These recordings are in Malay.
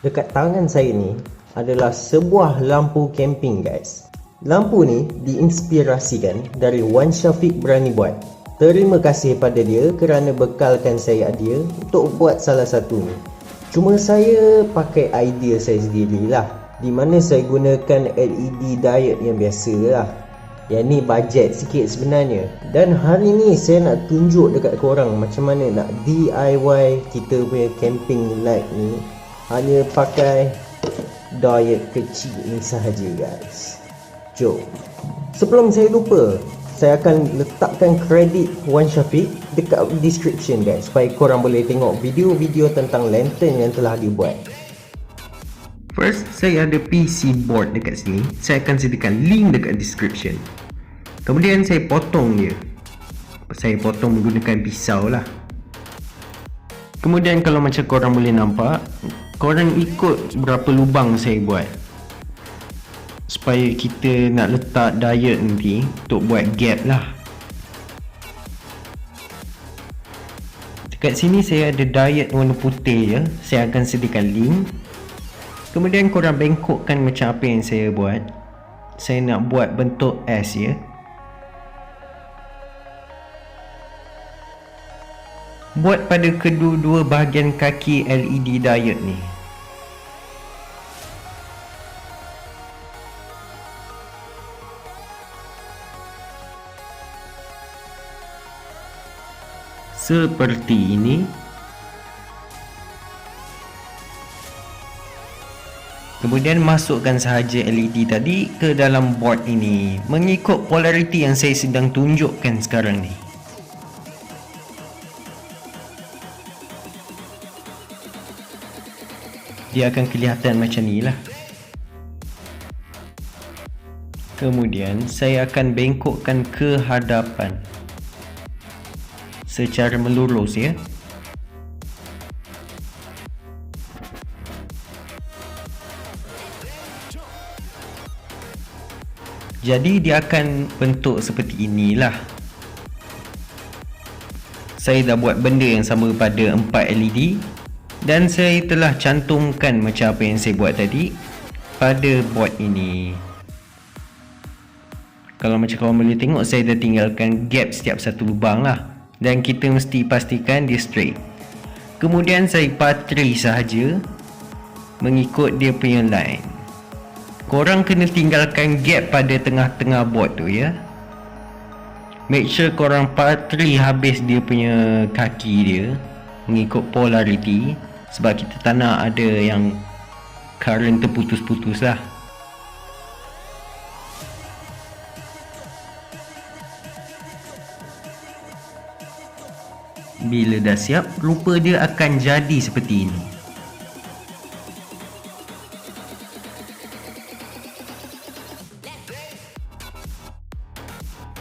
Dekat tangan saya ni adalah sebuah lampu camping guys. Lampu ni diinspirasikan dari Wan Syafiq Berani Buat. Terima kasih pada dia kerana bekalkan saya idea untuk buat salah satu ni. Cuma saya pakai idea saya sendirilah, di mana saya gunakan LED diode yang biasa lah. Yang ni bajet sikit sebenarnya. Dan hari ni saya nak tunjuk dekat korang macam mana nak DIY kita punya camping light ni hanya pakai diode kecil ni sahaja guys. Jom. Sebelum saya lupa, saya akan letakkan kredit Wan Syafiq dekat description guys, supaya korang boleh tengok video-video tentang lantern yang telah dibuat. First, saya ada PC board dekat sini. Saya akan sediakan link dekat description. Kemudian saya potong dia. Saya potong menggunakan pisau lah. Kemudian kalau macam korang boleh nampak, korang ikut berapa lubang saya buat, supaya kita nak letak diode nanti untuk buat gap lah. Dekat sini saya ada diode warna putih je. Saya akan sediakan link. Kemudian korang bengkokkan macam apa yang saya buat. Saya nak buat bentuk S ya. Buat pada kedua-dua bahagian kaki LED diode ni. Seperti ini. Kemudian masukkan sahaja LED tadi ke dalam board ini mengikut polariti yang saya sedang tunjukkan sekarang ni. Dia akan kelihatan macam ni lah. Kemudian saya akan bengkokkan ke hadapan secara melurus ya. Jadi dia akan bentuk seperti inilah. Saya dah buat benda yang sama pada 4 LED dan saya telah cantumkan macam apa yang saya buat tadi pada board ini. Kalau macam korang boleh tengok, saya dah tinggalkan gap setiap satu lubang lah. Dan kita mesti pastikan dia straight. Kemudian saya patri sahaja mengikut dia punya line. Korang kena tinggalkan gap pada tengah-tengah board tu ya. Make sure korang patri habis dia punya kaki dia mengikut polariti, sebab kita tak nak ada yang current terputus-putus lah. Bila dah siap, rupa dia akan jadi seperti ini.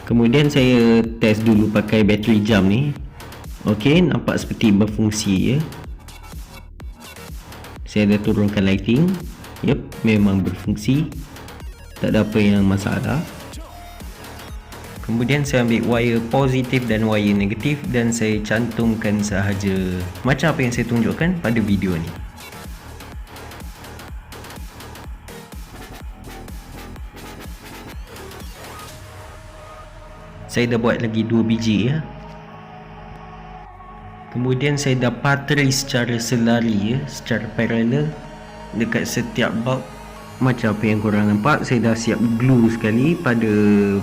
Kemudian saya test dulu pakai bateri jam ni. Okey, nampak seperti berfungsi ya. Saya dah turunkan lighting. Yep, memang berfungsi. Tak ada apa yang masalah. Kemudian saya ambil wire positif dan wire negatif dan saya cantumkan sahaja macam apa yang saya tunjukkan pada video ni. Saya dah buat lagi 2 biji ya. Kemudian saya dah patri secara selari ya, secara paralel dekat setiap bulb. Macam apa yang korang nampak, saya dah siap glue sekali pada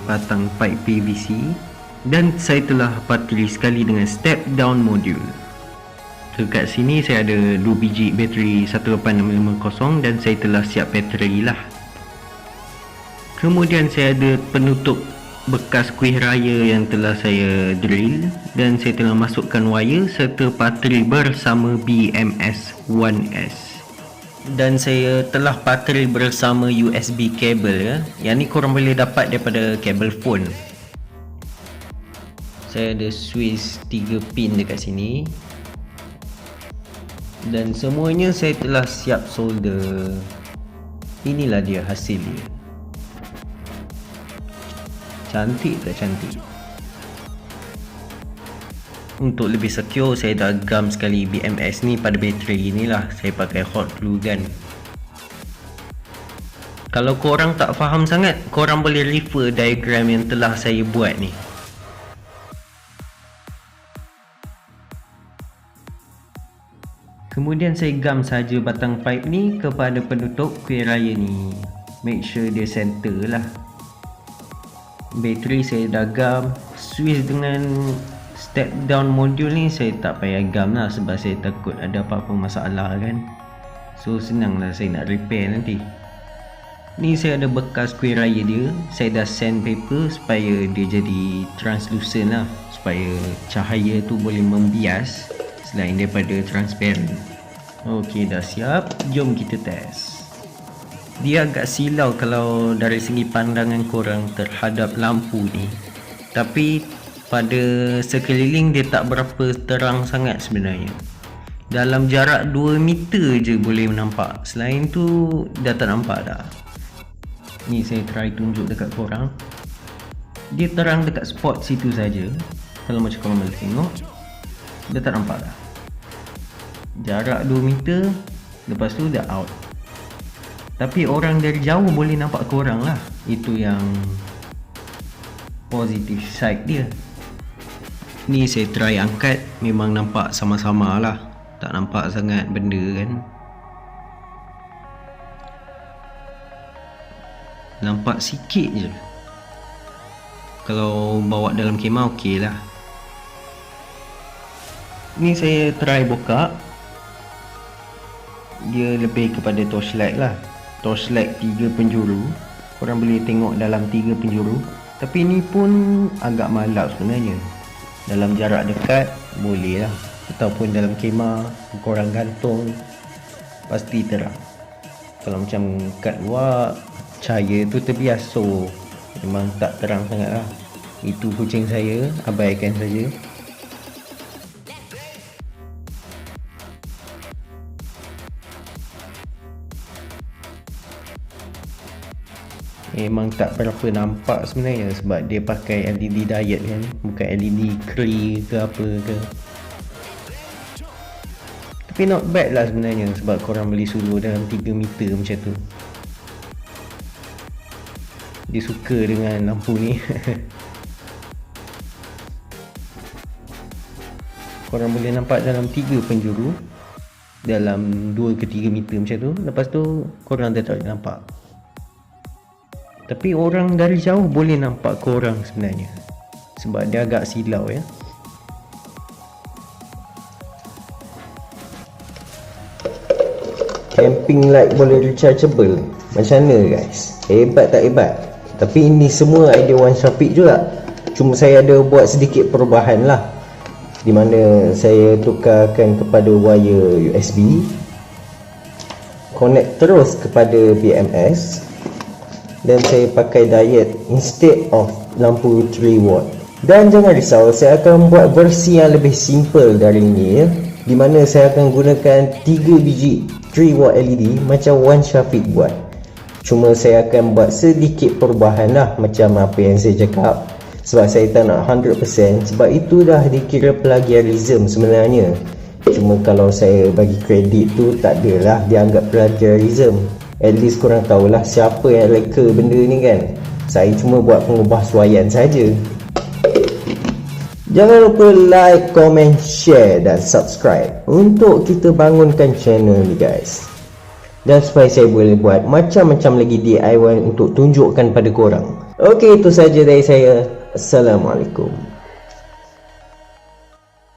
batang pipe PVC. Dan saya telah patri sekali dengan step down module. Dekat sini saya ada 2 biji bateri 18650 dan saya telah siap bateri lah. Kemudian saya ada penutup bekas kuih raya yang telah saya drill dan saya telah masukkan wire serta patri bersama BMS 1S. Dan saya telah patri bersama USB kabel ya. Yang ni korang boleh dapat daripada kabel phone. Saya ada switch 3 pin dekat sini. Dan semuanya saya telah siap solder. Inilah dia hasil dia. Cantik tak cantik? Untuk lebih secure, saya dah gam sekali BMS ni pada bateri ni lah. Saya pakai hot glue gun. Kalau korang tak faham sangat, korang boleh refer diagram yang telah saya buat ni. Kemudian saya gam saja batang pipe ni kepada penutup kuil raya ni. Make sure dia center lah. Bateri saya dah gam. Switch dengan step down module ni saya tak payah gam lah, sebab saya takut ada apa-apa masalah kan. So senang lah saya nak repair nanti. Ni saya ada bekas kuil raya dia. Saya dah sandpaper supaya dia jadi translucent lah, supaya cahaya tu boleh membias selain daripada transparent. Ok, dah siap. Jom kita test. Dia agak silau kalau dari segi pandangan korang terhadap lampu ni, tapi pada sekeliling dia tak berapa terang sangat sebenarnya. Dalam jarak 2 meter je boleh nampak. Selain tu dah tak nampak dah. Ni saya try tunjuk dekat korang. Dia terang dekat spot situ saja. Kalau macam korang boleh tengok, dah tak nampak dah. Jarak 2 meter, lepas tu dah out. Tapi orang dari jauh boleh nampak korang lah. Itu yang positive side dia. Ni saya try angkat, memang nampak sama-sama lah. Tak nampak sangat benda kan. Nampak sikit je. Kalau bawa dalam kemah okey lah. Ni saya try buka. Dia lebih kepada torchlight lah. Torchlight 3 penjuru. Korang boleh tengok dalam 3 penjuru. Tapi ni pun agak malap sebenarnya. Dalam jarak dekat boleh lah. Ataupun dalam kemah korang gantung, pasti terang. Kalau macam kat luar, cahaya tu terbias, so memang tak terang sangat lah. Itu kucing saya, abaikan saja. Memang tak berapa nampak sebenarnya, sebab dia pakai LED diode kan, bukan LED Cree ke apa ke. Tapi not bad lah sebenarnya, sebab korang boleh suluh dalam 3 meter macam tu. Dia suka dengan lampu ni. Korang boleh nampak dalam 3 penjuru, dalam 2 ke 3 meter macam tu. Lepas tu korang dah tak boleh nampak. Tapi orang dari jauh boleh nampak korang sebenarnya, sebab dia agak silau ya. Camping light boleh rechargeable. Macam mana guys? Hebat tak hebat? Tapi ini semua idea Wan Syafiq juga. Cuma saya ada buat sedikit perubahan lah, di mana saya tukarkan kepada wire USB, connect terus kepada BMS, dan saya pakai diode instead of lampu 3 watt. Dan jangan risau, saya akan buat versi yang lebih simple dari ini ya, di mana saya akan gunakan 3 biji 3 watt LED macam Wan Syafiq buat. Cuma saya akan buat sedikit perubahan lah, macam apa yang saya cakap, sebab saya tak nak 100%, sebab itu dah dikira plagiarism sebenarnya. Cuma kalau saya bagi kredit tu, tak adalah dianggap plagiarism. At least korang tahulah siapa yang reka benda ni kan. Saya cuma buat pengubahsuaian saja. Jangan lupa like, comment, share dan subscribe untuk kita bangunkan channel ni guys. Dan supaya saya boleh buat macam-macam lagi DIY untuk tunjukkan pada korang. Okey, itu saja dari saya. Assalamualaikum.